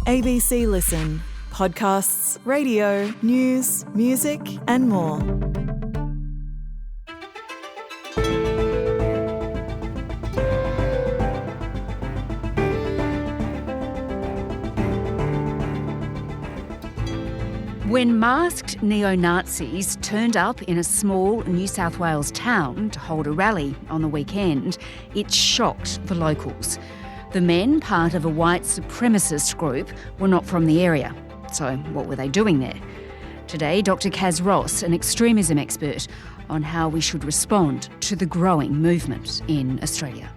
ABC Listen. Podcasts, radio, news, music and more. When masked neo-Nazis turned up in a small New South Wales town to hold a rally on the weekend, it shocked the locals. The men, part of a white supremacist group, were not from the area. So what were they doing there? Today, Dr. Kaz Ross, an extremism expert, on how we should respond to the growing movement in Australia.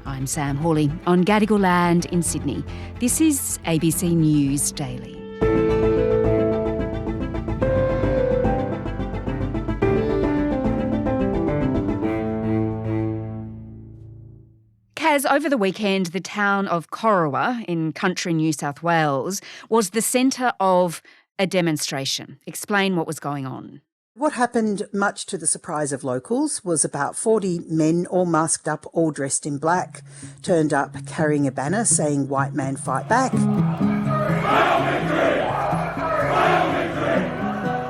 I'm Sam Hawley on Gadigal land in Sydney. This is ABC News Daily. Kaz, over the weekend, the town of Corowa in country New South Wales was the centre of a demonstration. Explain what was going on. What happened, much to the surprise of locals, was about 40 men, all masked up, all dressed in black, turned up carrying a banner saying, "White man, fight back."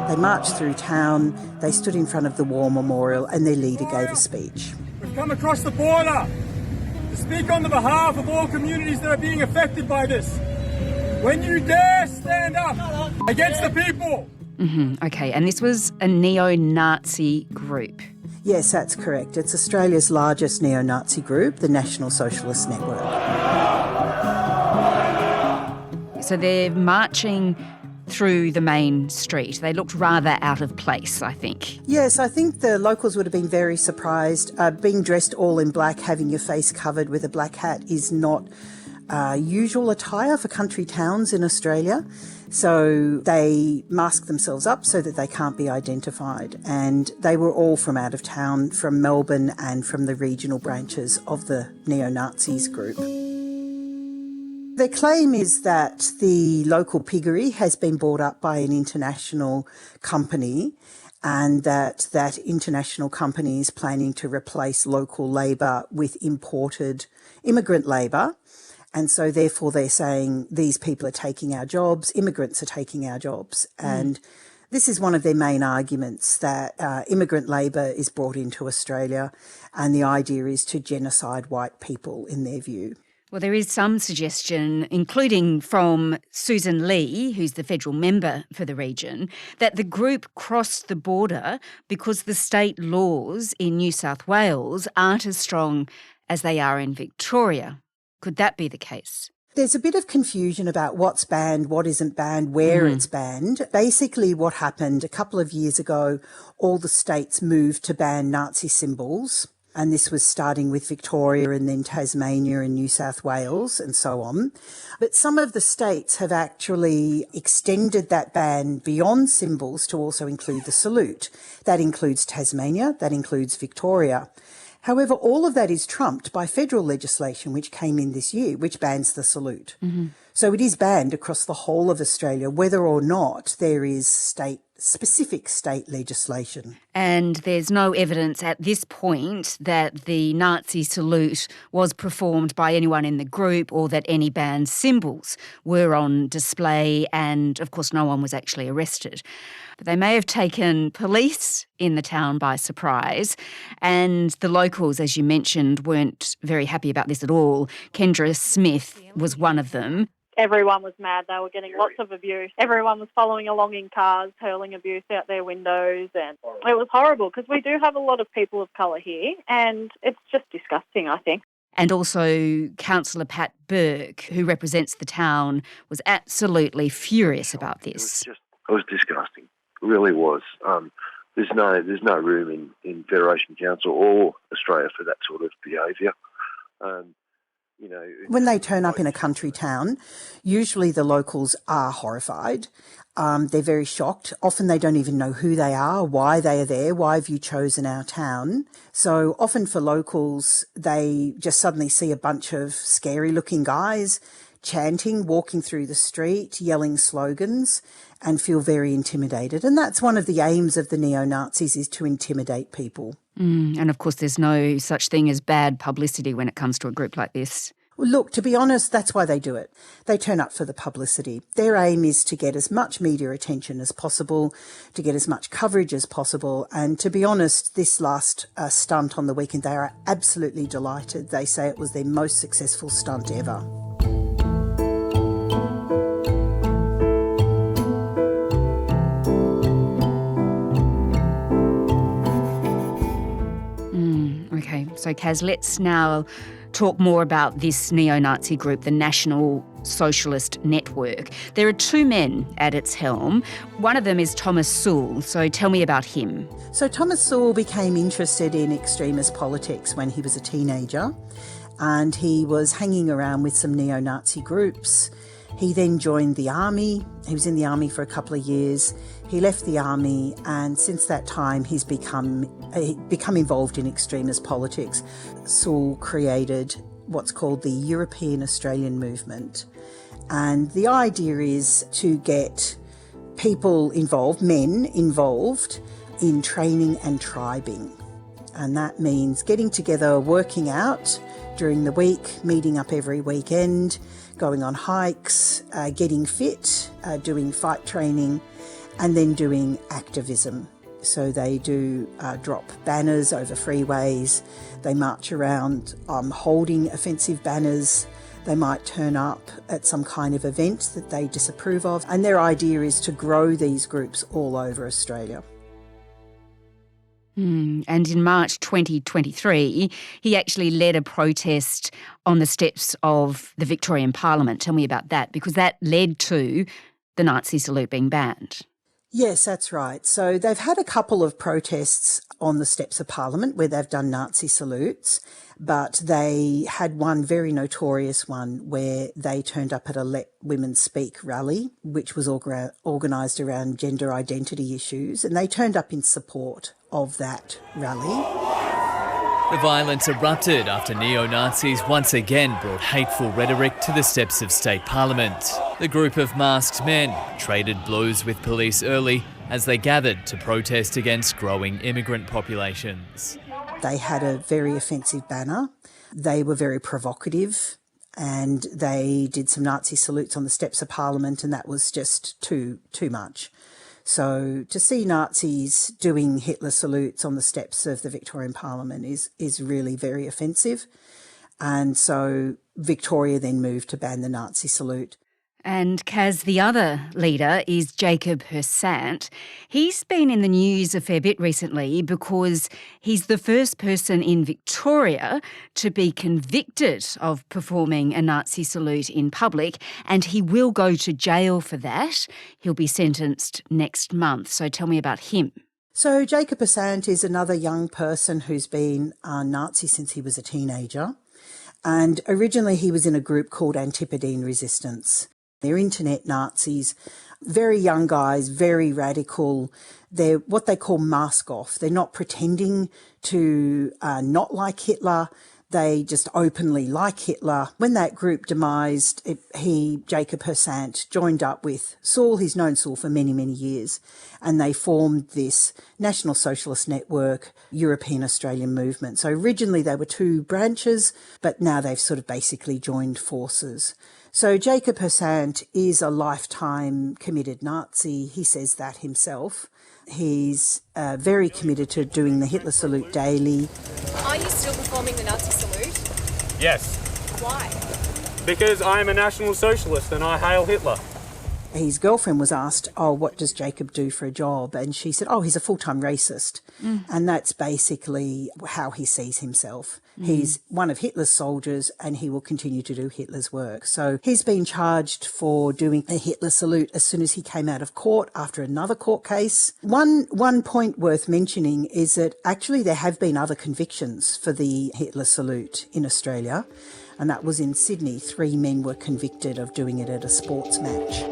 They marched through town, they stood in front of the War Memorial, and their leader gave a speech. We've come across the border to speak on the behalf of all communities that are being affected by this. When you dare stand up against the people. Okay, and this was a neo-Nazi group. Yes, that's correct. It's Australia's largest neo-Nazi group, the National Socialist Network. So they're marching through the main street. They looked rather out of place, I think. Yes, I think the locals would have been very surprised. Being dressed all in black, having your face covered with a black hat is not usual attire for country towns in Australia. So they mask themselves up so that they can't be identified. And they were all from out of town, from Melbourne and from the regional branches of the neo-Nazis group. Their claim is that the local piggery has been bought up by an international company and that that international company is planning to replace local labour with imported immigrant labour. And so therefore they're saying these people are taking our jobs, immigrants are taking our jobs. And this is one of their main arguments, that immigrant labour is brought into Australia and the idea is to genocide white people in their view. Well, there is some suggestion, including from Susan Lee, who's the federal member for the region, that the group crossed the border because the state laws in New South Wales aren't as strong as they are in Victoria. Could that be the case? There's a bit of confusion about what's banned, what isn't banned, where it's banned. Basically what happened a couple of years ago, all the states moved to ban Nazi symbols. And this was starting with Victoria and then Tasmania and New South Wales and so on. But some of the states have actually extended that ban beyond symbols to also include the salute. That includes Tasmania, that includes Victoria. However, all of that is trumped by federal legislation which came in this year, which bans the salute. So it is banned across the whole of Australia, whether or not there is specific state legislation. And there's no evidence at this point that the Nazi salute was performed by anyone in the group or that any banned symbols were on display, and of course no one was actually arrested. But they may have taken police in the town by surprise, and the locals, as you mentioned, weren't very happy about this at all. Kendra Smith was one of them. Everyone was mad. They were getting lots of abuse. Everyone was following along in cars, hurling abuse out their windows, and it was horrible because we do have a lot of people of colour here, and it's just disgusting, I think. And also Councillor Pat Burke, who represents the town, was absolutely furious about this. It was disgusting. It really was. There's no room in Federation Council or Australia for that sort of behaviour. When they turn up in a country town, usually the locals are horrified. They're very shocked. Often they don't even know who they are, why they are there, why have you chosen our town. So often for locals, they just suddenly see a bunch of scary-looking guys chanting, walking through the street, yelling slogans, and feel very intimidated. And that's one of the aims of the neo-Nazis, is to intimidate people. And of course there's no such thing as bad publicity when it comes to a group like this. Look, to be honest, that's why they do it. They turn up for the publicity. Their aim is to get as much media attention as possible, to get as much coverage as possible. And to be honest, this last stunt on the weekend, they are absolutely delighted. They say it was their most successful stunt ever. Okay, so Kaz, let's now talk more about this neo-Nazi group, the National Socialist Network. There are two men at its helm. One of them is Thomas Sewell, so tell me about him. So Thomas Sewell became interested in extremist politics when he was a teenager, and he was hanging around with some neo-Nazi groups. He then joined the army. He was in the army for a couple of years. He left the army, and since that time he's become involved in extremist politics. Sewell created what's called the European Australian Movement. And the idea is to get people involved, men involved, in training and tribing. And that means getting together, working out during the week, meeting up every weekend, going on hikes, getting fit, doing fight training, and then doing activism. So they do drop banners over freeways, they march around holding offensive banners, they might turn up at some kind of event that they disapprove of, and their idea is to grow these groups all over Australia. And in March 2023, he actually led a protest on the steps of the Victorian Parliament. Tell me about that, because that led to the Nazi salute being banned. Yes, that's right. So they've had a couple of protests on the steps of Parliament where they've done Nazi salutes, but they had one very notorious one where they turned up at a Let Women Speak rally, which was organised around gender identity issues, and they turned up in support of that rally. The violence erupted after neo-Nazis once again brought hateful rhetoric to the steps of State Parliament. The group of masked men traded blows with police early as they gathered to protest against growing immigrant populations. They had a very offensive banner. They were very provocative, and they did some Nazi salutes on the steps of Parliament, and that was just too much. So to see Nazis doing Hitler salutes on the steps of the Victorian Parliament is really very offensive. And so Victoria then moved to ban the Nazi salute. And Kaz, the other leader is Jacob Hersant. He's been in the news a fair bit recently because he's the first person in Victoria to be convicted of performing a Nazi salute in public, and he will go to jail for that. He'll be sentenced next month. So tell me about him. So Jacob Hersant is another young person who's been a Nazi since he was a teenager. And originally he was in a group called Antipodean Resistance. They're internet Nazis, very young guys, very radical. They're what they call mask off. They're not pretending to not like Hitler. They just openly like Hitler. When that group demised, Jacob Hersant, joined up with Sewell. He's known Sewell for many, many years. And they formed this National Socialist Network, European Australian movement. So originally they were two branches, but now they've sort of basically joined forces. So Jacob Hersant is a lifetime committed Nazi. He says that himself. He's very committed to doing the Hitler salute daily. Are you still performing the Nazi salute? Yes, Why? because I'm a National Socialist and I hail Hitler. His girlfriend was asked, what does Jacob do for a job? And she said, he's a full-time racist. And that's basically how he sees himself. He's one of Hitler's soldiers and he will continue to do Hitler's work. So he's been charged for doing a Hitler salute as soon as he came out of court after another court case. One point worth mentioning is that actually there have been other convictions for the Hitler salute in Australia. And that was in Sydney. 3 men were convicted of doing it at a sports match.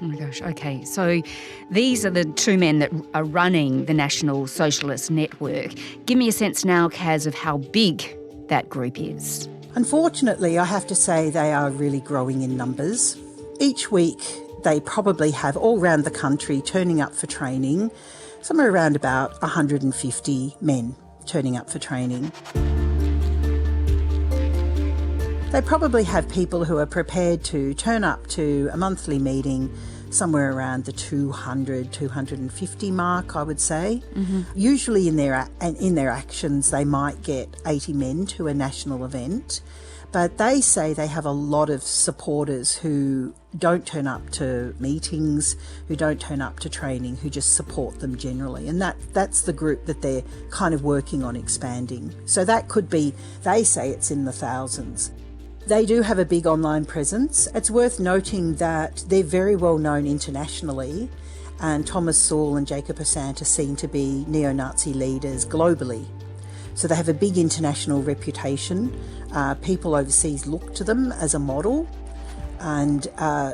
Oh my gosh, okay. So these are the two men that are running the National Socialist Network. Give me a sense now, Kaz, of how big that group is. Unfortunately, I have to say they are really growing in numbers. Each week they probably have all around the country turning up for training, somewhere around about 150 men. turning up for training. They probably have people who are prepared to turn up to a monthly meeting somewhere around the 200, 250 mark, I would say. Usually in their actions, they might get 80 men to a national event, but they say they have a lot of supporters who don't turn up to meetings, who don't turn up to training, who just support them generally. And that's the group that they're kind of working on expanding. So that could be, they say it's in the thousands. They do have a big online presence. It's worth noting that they're very well known internationally, and Thomas Sowell and Jacob Assange are seen to be neo-Nazi leaders globally. So they have a big international reputation. People overseas look to them as a model, and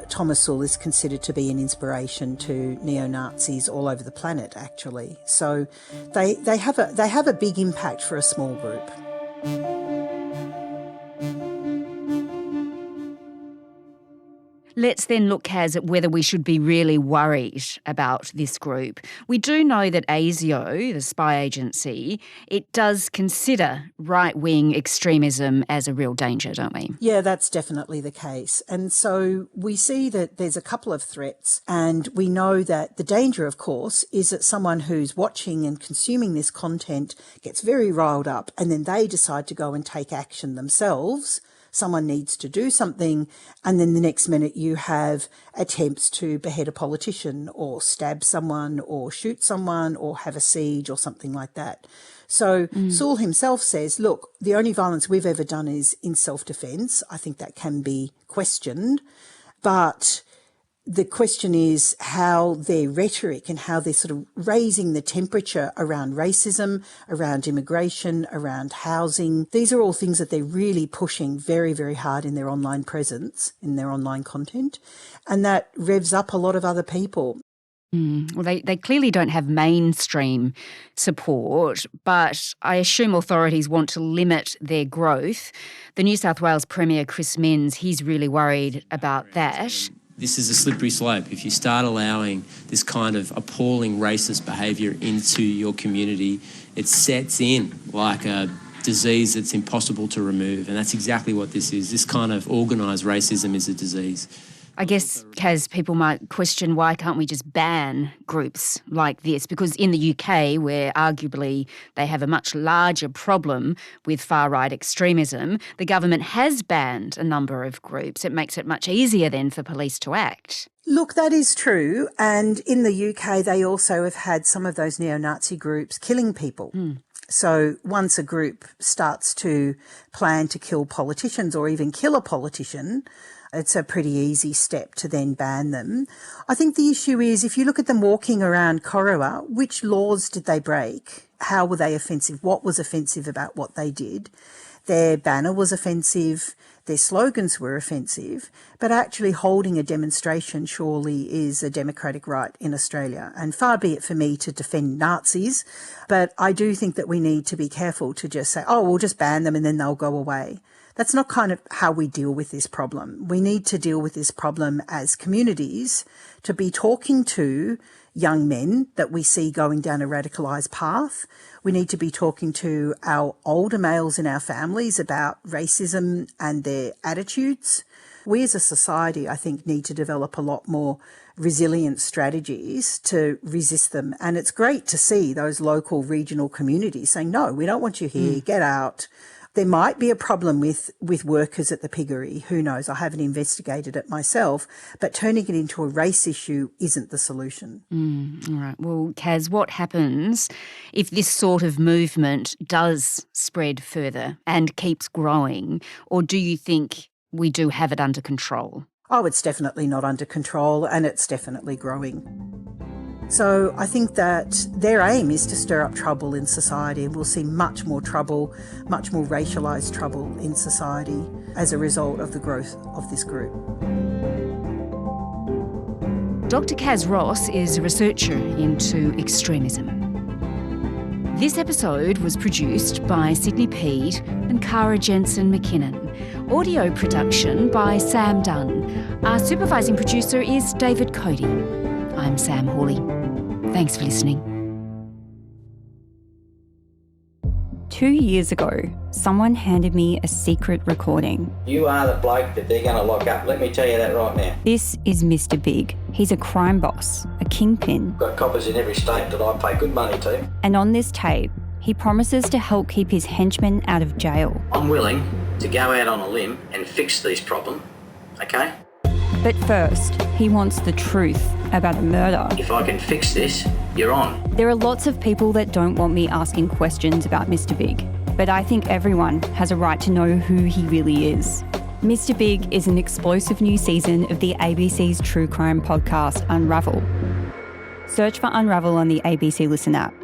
Thomas Sowell is considered to be an inspiration to neo-Nazis all over the planet, actually. So they have a big impact for a small group. Let's then look, Kaz, at whether we should be really worried about this group. We do know that ASIO, the spy agency, it does consider right-wing extremism as a real danger, don't we? Yeah, that's definitely the case. And so we see that there's a couple of threats, and we know that the danger, of course, is that someone who's watching and consuming this content gets very riled up, and then they decide to go and take action themselves. Someone needs to do something, and then the next minute you have attempts to behead a politician or stab someone or shoot someone or have a siege or something like that. So Sewell himself says, look, the only violence we've ever done is in self-defence. I think that can be questioned, but the question is how their rhetoric and how they're sort of raising the temperature around racism, around immigration, around housing. These are all things that they're really pushing very, very hard in their online presence, in their online content, and that revs up a lot of other people. Well, they clearly don't have mainstream support, but I assume authorities want to limit their growth. The New South Wales Premier, Chris Minns, he's really worried about that. This is a slippery slope. If you start allowing this kind of appalling racist behaviour into your community, it sets in like a disease that's impossible to remove. And that's exactly what this is. This kind of organised racism is a disease. I guess, Kaz, people might question why can't we just ban groups like this? Because in the UK, where arguably they have a much larger problem with far-right extremism, the government has banned a number of groups. It makes it much easier then for police to act. Look, that is true. And in the UK, they also have had some of those neo-Nazi groups killing people. So once a group starts to plan to kill politicians or even kill a politician, it's a pretty easy step to then ban them. I think the issue is if you look at them walking around Corowa, which laws did they break? How were they offensive? What was offensive about what they did? Their banner was offensive. Their slogans were offensive. But actually holding a demonstration surely is a democratic right in Australia. And far be it for me to defend Nazis, but I do think that we need to be careful to just say, oh, we'll just ban them and then they'll go away. That's not kind of how we deal with this problem. We need to deal with this problem as communities to be talking to young men that we see going down a radicalised path. We need to be talking to our older males in our families about racism and their attitudes. We as a society, I think, need to develop a lot more resilient strategies to resist them. And it's great to see those local regional communities saying, no, we don't want you here, get out. There might be a problem with workers at the piggery. Who knows? I haven't investigated it myself. But turning it into a race issue isn't the solution. All right. Well, Kaz, what happens if this sort of movement does spread further and keeps growing? Or do you think we do have it under control? Oh, it's definitely not under control and it's definitely growing. So I think that their aim is to stir up trouble in society, and we'll see much more trouble, much more racialised trouble in society as a result of the growth of this group. Dr. Kaz Ross is a researcher into extremism. This episode was produced by Sydney Peed and Cara Jensen-McKinnon. Audio production by Sam Dunn. Our supervising producer is David Cody. I'm Sam Hawley. Thanks for listening. 2 years ago, someone handed me a secret recording. You are the bloke that they're going to lock up. Let me tell you that right now. This is Mr. Big. He's a crime boss, a kingpin. Got coppers in every state that I pay good money to. And on this tape, he promises to help keep his henchmen out of jail. I'm willing to go out on a limb and fix these problems, okay? But first, he wants the truth about a murder. If I can fix this, you're on. There are lots of people that don't want me asking questions about Mr. Big, but I think everyone has a right to know who he really is. Mr. Big is an explosive new season of the ABC's true crime podcast, Unravel. Search for Unravel on the ABC Listen app.